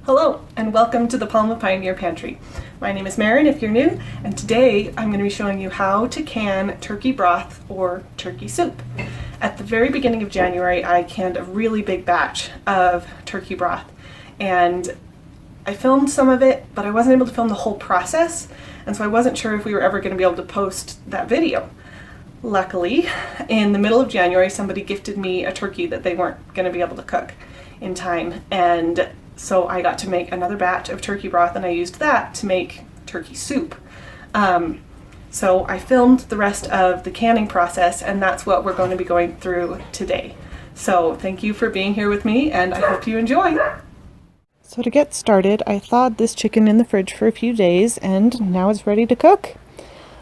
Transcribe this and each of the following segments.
Hello, and welcome to the Palma Pioneer Pantry. My name is Marin if you're new, and today I'm going to be showing you how to can turkey broth or turkey soup. At the very beginning of January, I canned a really big batch of turkey broth, and I filmed some of it, but I wasn't able to film the whole process, and so I wasn't sure if we were ever going to be able to post that video. Luckily, in the middle of January, somebody gifted me a turkey that they weren't going to be able to cook in time, and so I got to make another batch of turkey broth, and I used that to make turkey soup. So I filmed the rest of the canning process, and that's what we're going to be going through today. So thank you for being here with me, and I hope you enjoy. So to get started, I thawed this chicken in the fridge for a few days, and now it's ready to cook.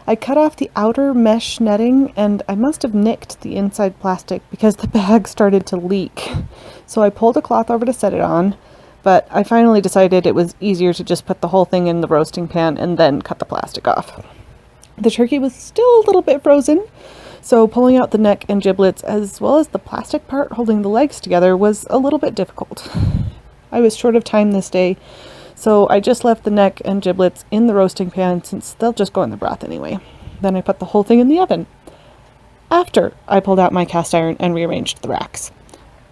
I cut off the outer mesh netting, and I must have nicked the inside plastic because the bag started to leak. So I pulled a cloth over to set it on, but I finally decided it was easier to just put the whole thing in the roasting pan and then cut the plastic off. The turkey was still a little bit frozen, so pulling out the neck and giblets as well as the plastic part holding the legs together was a little bit difficult. I was short of time this day, so I just left the neck and giblets in the roasting pan since they'll just go in the broth anyway. Then I put the whole thing in the oven. After I pulled out my cast iron and rearranged the racks.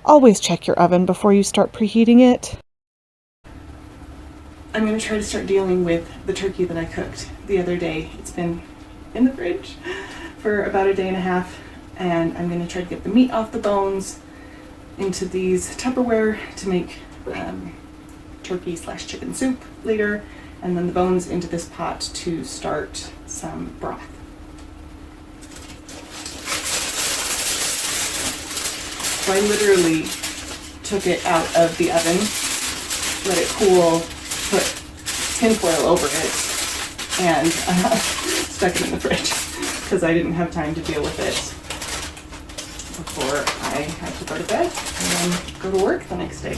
Always check your oven before you start preheating it. I'm going to try to start dealing with the turkey that I cooked the other day. It's been in the fridge for about a day and a half, and I'm going to try to get the meat off the bones into these Tupperware to make turkey/chicken soup later, and then the bones into this pot to start some broth. So I literally took it out of the oven, let it cool, put tinfoil over it, and stuck it in the fridge because I didn't have time to deal with it before I had to go to bed and then go to work the next day.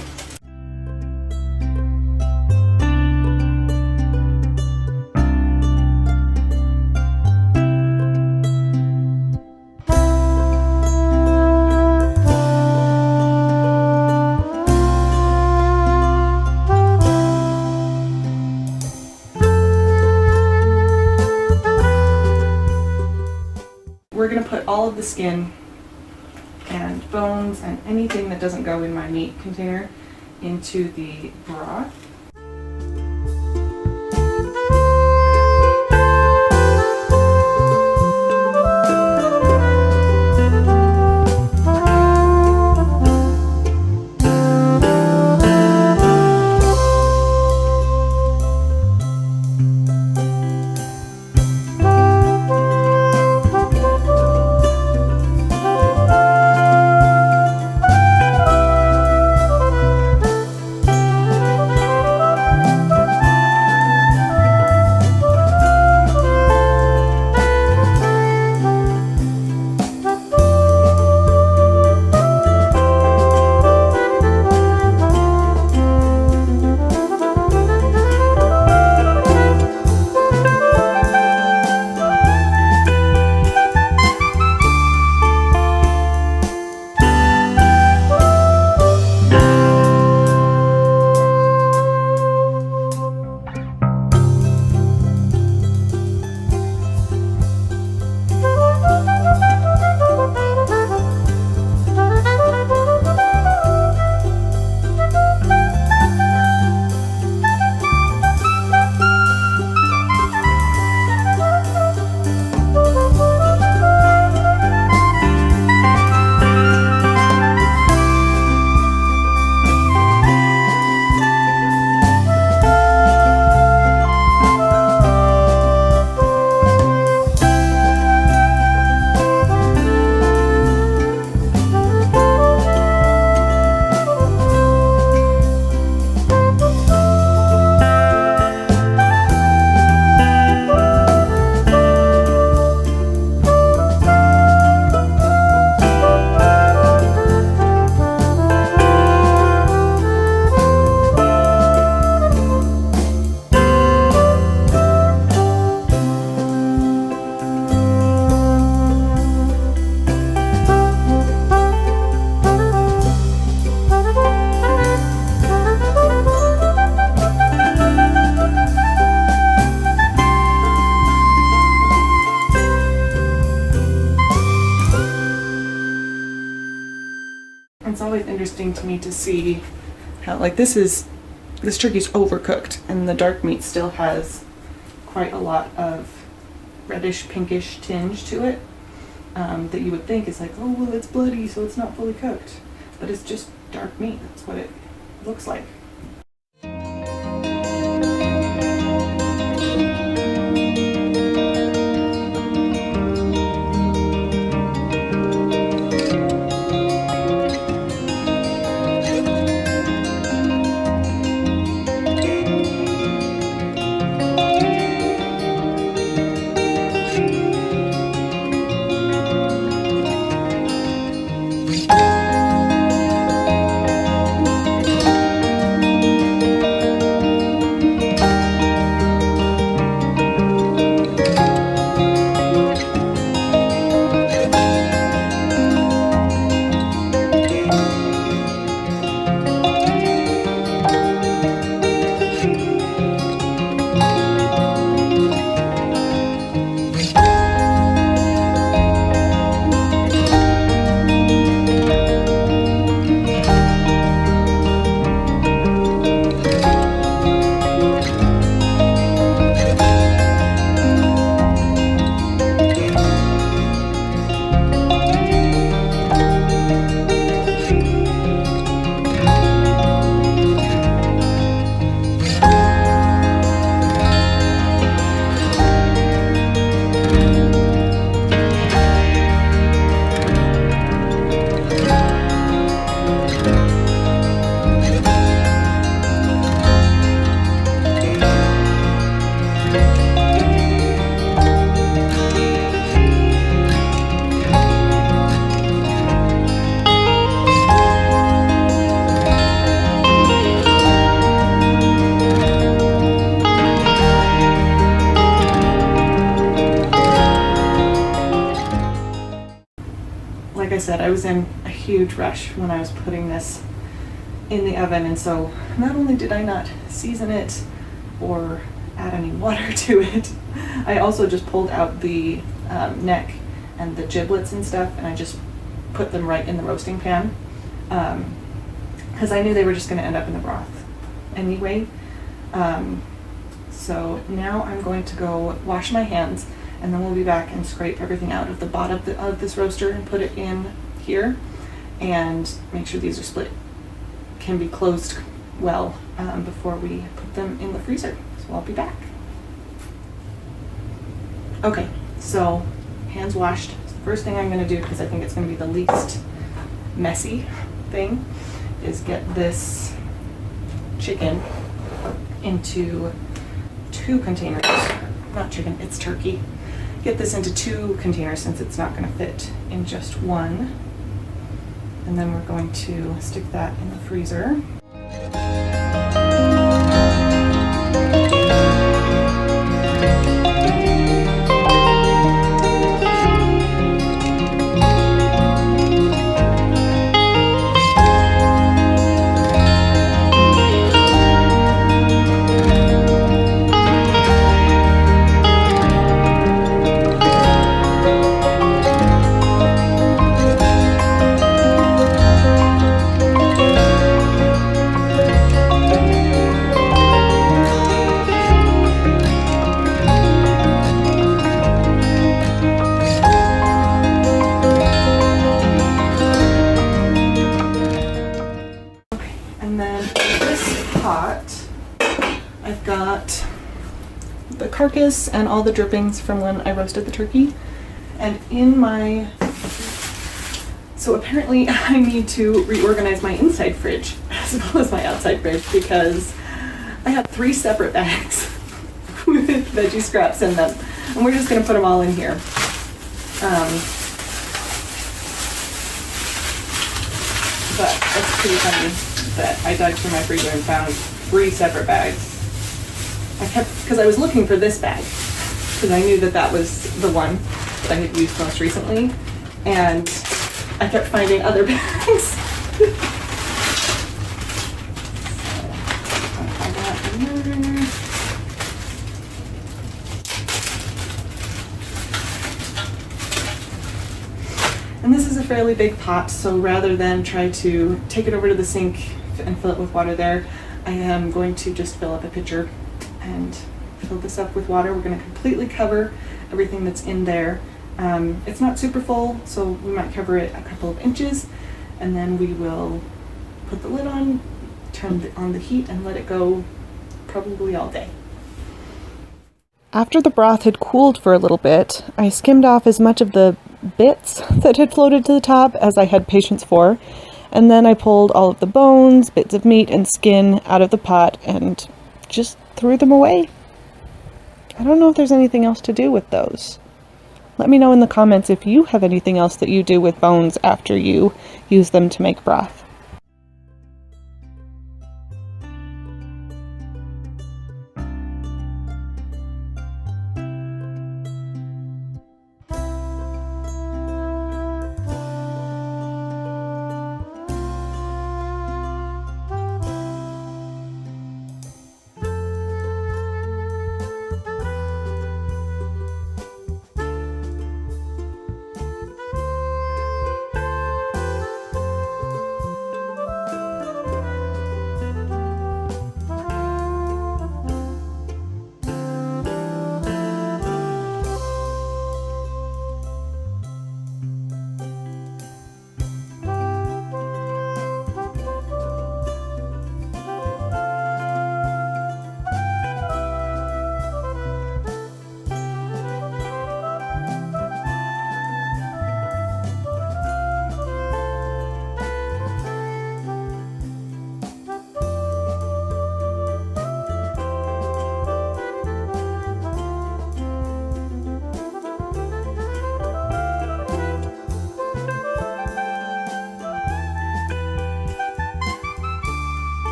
We're going to put all of the skin and bones and anything that doesn't go in my meat container into the broth. interesting to me to see how, like, this turkey's overcooked and the dark meat still has quite a lot of reddish pinkish tinge to it, that you would think is like, oh well, it's bloody so it's not fully cooked, but it's just dark meat. That's what it looks like. Like I said, I was in a huge rush when I was putting this in the oven, and so not only did I not season it or add any water to it, I also just pulled out the neck and the giblets and stuff, and I just put them right in the roasting pan, because I knew they were just going to end up in the broth anyway. So now I'm going to go wash my hands, and then we'll be back and scrape everything out of the bottom of this roaster and put it in here and make sure these are split, can be closed well, before we put them in the freezer. So I'll be back. Okay, so hands washed. So the first thing I'm going to do, because I think it's going to be the least messy thing, is get this chicken into 2 containers. Not chicken, it's turkey. Get this into 2 containers since it's not going to fit in just one. And then we're going to stick that in the freezer. I've got the carcass and all the drippings from when I roasted the turkey. And in my, so apparently I need to reorganize my inside fridge as well as my outside fridge, because I have 3 separate bags with veggie scraps in them. And we're just gonna put them all in here. But it's pretty funny that I dug through my freezer and found 3 separate bags. Because I was looking for this bag, because I knew that that was the one that I had used most recently, and I kept finding other bags. So, I got another. And this is a fairly big pot, so rather than try to take it over to the sink and fill it with water there, I am going to just fill up a pitcher and fill this up with water. We're going to completely cover everything that's in there. It's not super full, so we might cover it a couple of inches, and then we will put the lid on, turn on the heat, and let it go probably all day. After the broth had cooled for a little bit, I skimmed off as much of the bits that had floated to the top as I had patience for, and then I pulled all of the bones, bits of meat, and skin out of the pot and just threw them away. I don't know if there's anything else to do with those. Let me know in the comments if you have anything else that you do with bones after you use them to make broth.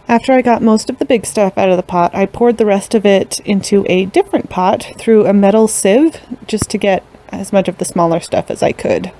After I got most of the big stuff out of the pot, I poured the rest of it into a different pot through a metal sieve, just to get as much of the smaller stuff as I could.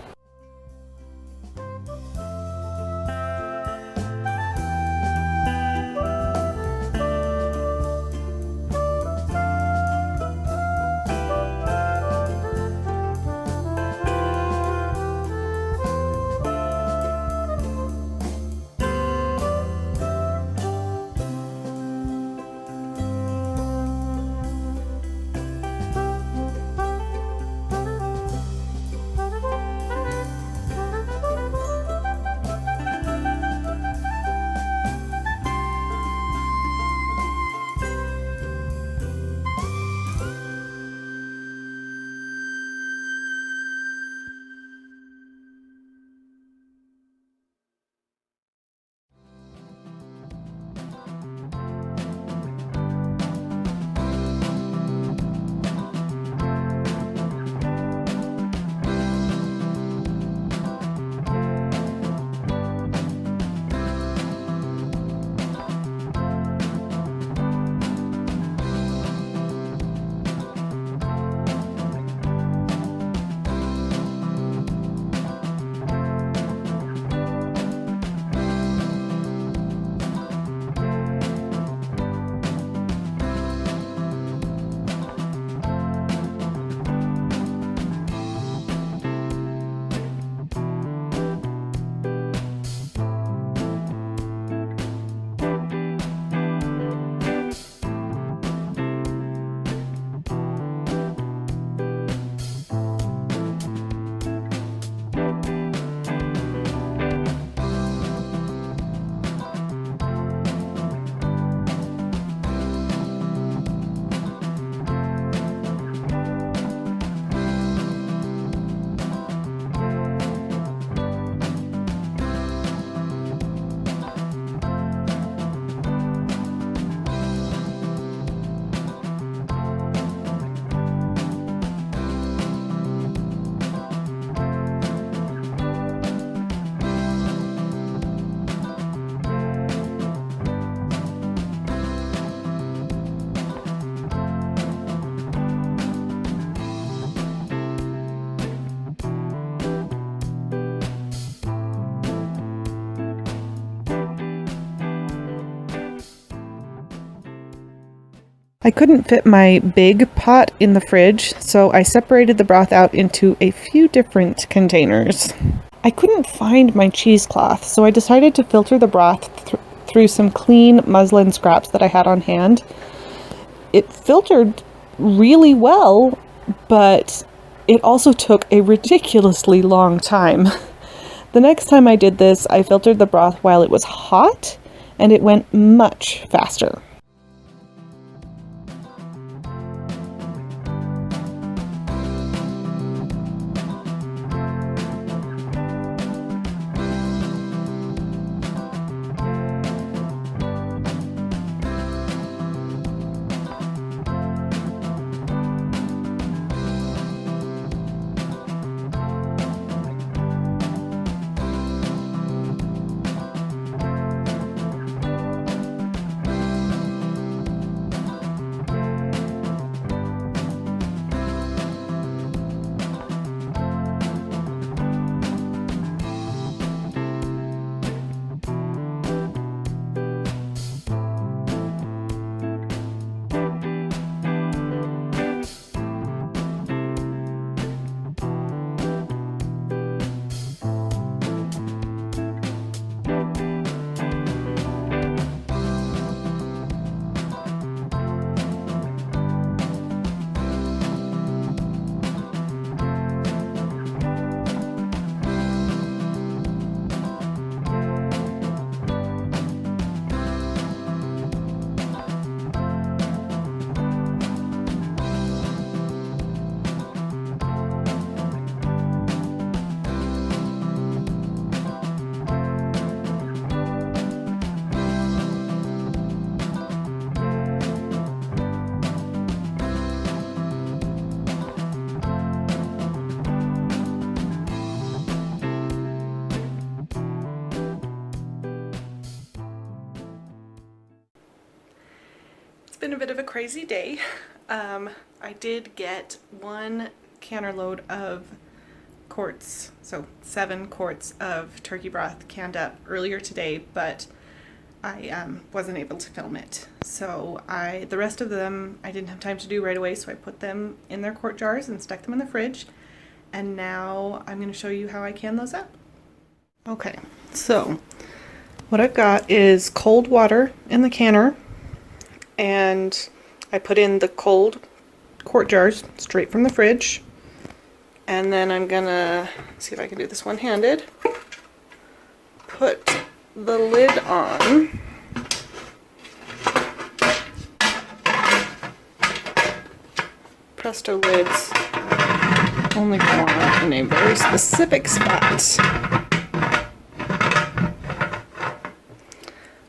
I couldn't fit my big pot in the fridge, so I separated the broth out into a few different containers. I couldn't find my cheesecloth, so I decided to filter the broth through some clean muslin scraps that I had on hand. It filtered really well, but it also took a ridiculously long time. The next time I did this, I filtered the broth while it was hot, and it went much faster. Been a bit of a crazy day. I did get 1 canner load of quarts, so 7 quarts of turkey broth canned up earlier today, but I wasn't able to film it. So the rest of them I didn't have time to do right away, so I put them in their quart jars and stuck them in the fridge. And now I'm going to show you how I can those up. Okay, so what I've got is cold water in the canner, and I put in the cold quart jars straight from the fridge, and then I'm gonna see if I can do this one-handed. Put the lid on. Presto lids only go on in a very specific spot.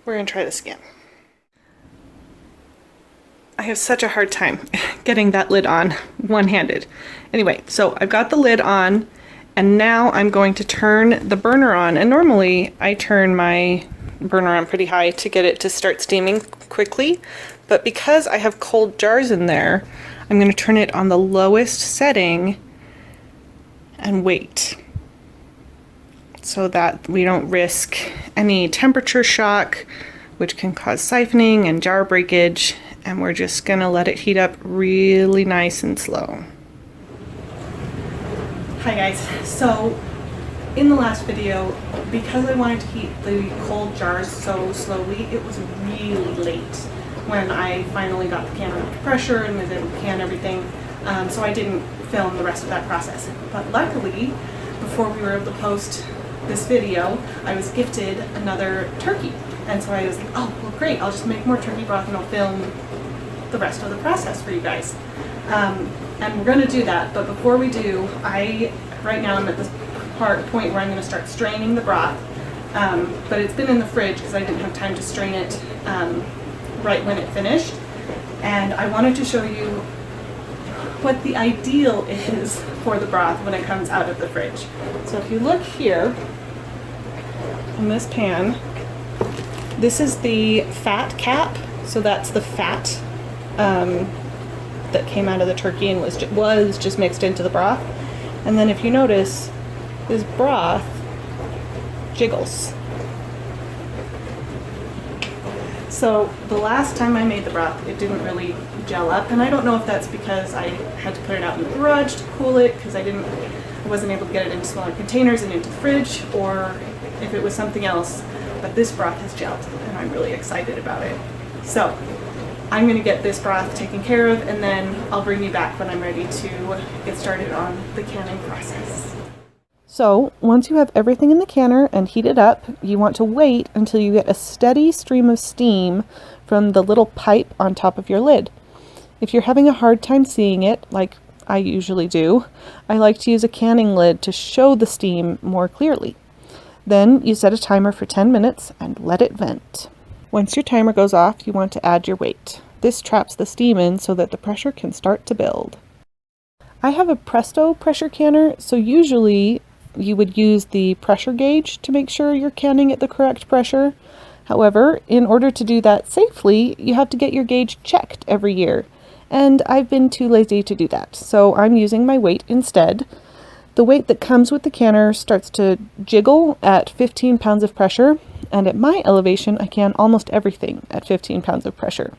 We're gonna try this again. I have such a hard time getting that lid on one-handed. Anyway, so I've got the lid on, and now I'm going to turn the burner on. And normally I turn my burner on pretty high to get it to start steaming quickly, but because I have cold jars in there, I'm going to turn it on the lowest setting and wait, so that we don't risk any temperature shock, which can cause siphoning and jar breakage. And we're just gonna let it heat up really nice and slow. Hi guys, so in the last video, because I wanted to heat the cold jars so slowly, it was really late when I finally got the can under pressure and was able to can everything, so I didn't film the rest of that process. But luckily, before we were able to post this video, I was gifted another turkey. And so I was like, oh, well great, I'll just make more turkey broth and I'll film the rest of the process for you guys. And we're gonna do that, but before we do, right now I'm at this point where I'm gonna start straining the broth, but it's been in the fridge because I didn't have time to strain it right when it finished. And I wanted to show you what the ideal is for the broth when it comes out of the fridge. So if you look here in this pan, this is the fat cap, so that's the fat that came out of the turkey and was just mixed into the broth. And then if you notice, this broth jiggles. So the last time I made the broth, it didn't really gel up, and I don't know if that's because I had to put it out in the garage to cool it because I wasn't able to get it into smaller containers and into the fridge, or if it was something else. But this broth has gelled, and I'm really excited about it. So I'm going to get this broth taken care of, and then I'll bring you back when I'm ready to get started on the canning process. So once you have everything in the canner and heated up, you want to wait until you get a steady stream of steam from the little pipe on top of your lid. If you're having a hard time seeing it, like I usually do, I like to use a canning lid to show the steam more clearly. Then you set a timer for 10 minutes and let it vent. Once your timer goes off, you want to add your weight. This traps the steam in so that the pressure can start to build. I have a Presto pressure canner, so usually you would use the pressure gauge to make sure you're canning at the correct pressure. However, in order to do that safely, you have to get your gauge checked every year, and I've been too lazy to do that, so I'm using my weight instead. The weight that comes with the canner starts to jiggle at 15 pounds of pressure, and at my elevation I can almost everything at 15 pounds of pressure.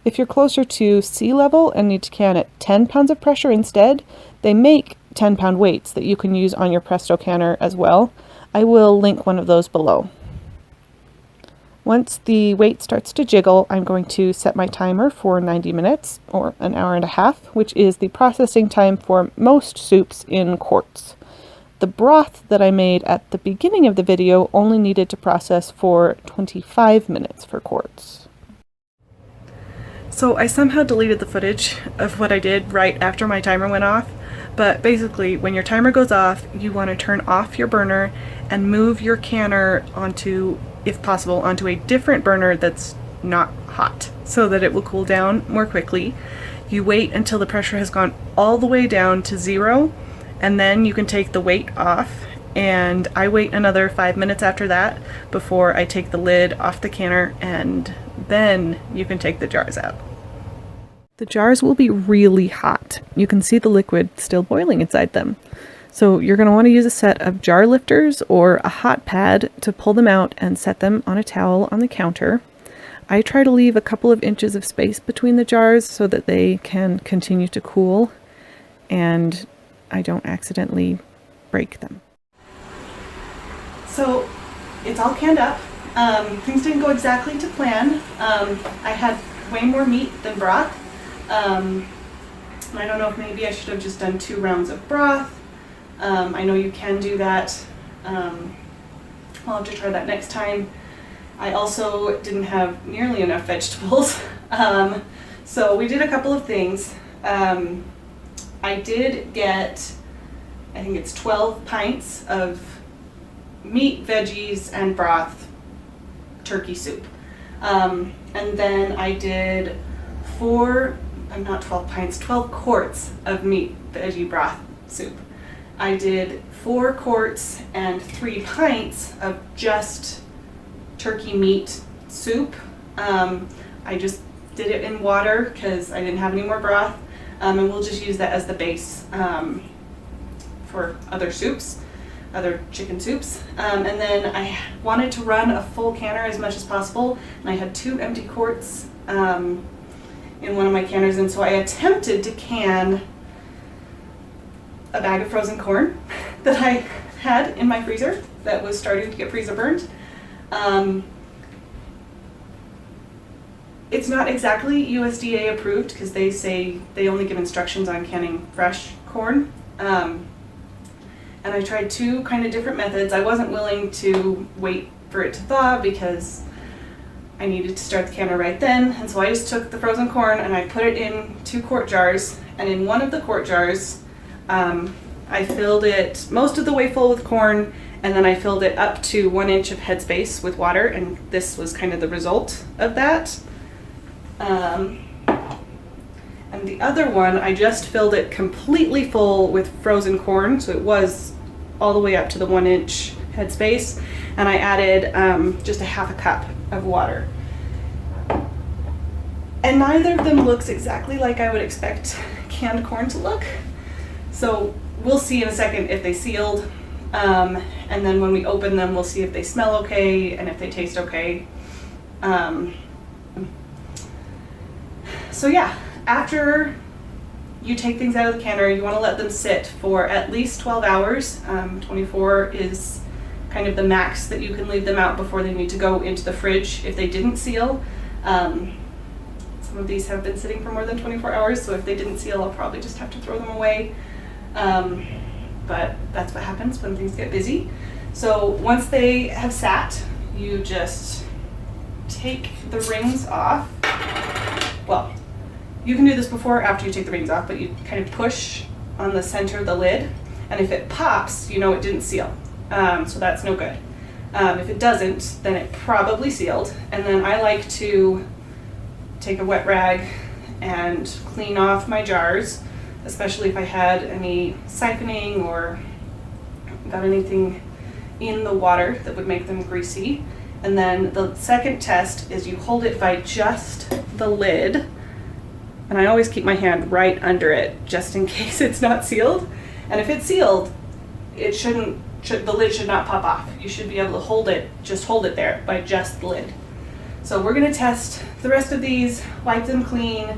If you're closer to sea level and need to can at 10 pounds of pressure instead, they make 10-pound weights that you can use on your Presto canner as well. I will link one of those below. Once the weight starts to jiggle, I'm going to set my timer for 90 minutes or an hour and a half, which is the processing time for most soups in quarts. The broth that I made at the beginning of the video only needed to process for 25 minutes for quarts. So I somehow deleted the footage of what I did right after my timer went off, but basically when your timer goes off, you want to turn off your burner and move your canner onto, if possible, onto a different burner that's not hot so that it will cool down more quickly. You wait until the pressure has gone all the way down to 0, and then you can take the weight off, and I wait another 5 minutes after that before I take the lid off the canner, and then you can take the jars out. The jars will be really hot. You can see the liquid still boiling inside them. So you're going to want to use a set of jar lifters or a hot pad to pull them out and set them on a towel on the counter. I try to leave a couple of inches of space between the jars so that they can continue to cool and I don't accidentally break them. So it's all canned up. Things didn't go exactly to plan. I had way more meat than broth. I don't know if maybe I should have just done 2 rounds of broth. I know you can do that. I'll have to try that next time. I also didn't have nearly enough vegetables. So we did a couple of things. I did get, I think it's 12 pints of meat, veggies, and broth turkey soup. And then I did 12 quarts of meat, veggie, broth soup. I did 4 quarts and 3 pints of just turkey meat soup. I just did it in water because I didn't have any more broth, and we'll just use that as the base for other soups, other chicken soups. And then I wanted to run a full canner as much as possible, and I had 2 empty quarts in one of my canners, and so I attempted to can a bag of frozen corn that I had in my freezer that was starting to get freezer burnt. It's not exactly USDA approved because they say they only give instructions on canning fresh corn. And I tried 2 kind of different methods. I wasn't willing to wait for it to thaw because I needed to start the canner right then, and so I just took the frozen corn and I put it in 2 quart jars, and in one of the quart jars I filled it most of the way full with corn, and then I filled it up to 1 inch of headspace with water, and this was kind of the result of that. And the other one, I just filled it completely full with frozen corn, so it was all the way up to the 1 inch headspace, and I added just a half a cup of water. And neither of them looks exactly like I would expect canned corn to look. So we'll see in a second if they sealed, and then when we open them we'll see if they smell okay and if they taste okay. So yeah, after you take things out of the canner, you want to let them sit for at least 12 hours. 24 is kind of the max that you can leave them out before they need to go into the fridge if they didn't seal. Some of these have been sitting for more than 24 hours, so if they didn't seal, I'll probably just have to throw them away. But that's what happens when things get busy. So once they have sat, you just take the rings off. Well, you can do this before or after you take the rings off, but you kind of push on the center of the lid, and if it pops, you know it didn't seal. So that's no good. If it doesn't, then it probably sealed. And then I like to take a wet rag and clean off my jars, especially if I had any siphoning or got anything in the water that would make them greasy. And then the second test is you hold it by just the lid, and I always keep my hand right under it just in case it's not sealed. And if it's sealed, the lid should not pop off. You should be able to hold it there by just the lid. So we're gonna test the rest of these, wipe them clean,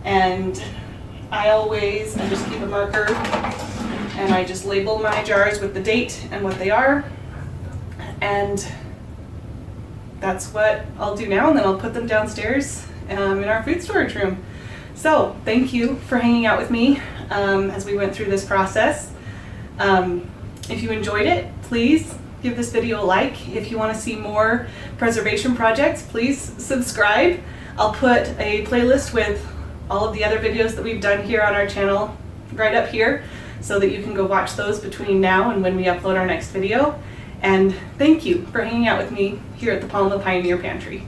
and I just keep a marker and I just label my jars with the date and what they are. And that's what I'll do now, and then I'll put them downstairs in our food storage room. So thank you for hanging out with me as we went through this process. If you enjoyed it, please give this video a like. If you want to see more preservation projects, please subscribe. I'll put a playlist with all of the other videos that we've done here on our channel right up here so that you can go watch those between now and when we upload our next video. And thank you for hanging out with me here at the Palma Pioneer Pantry.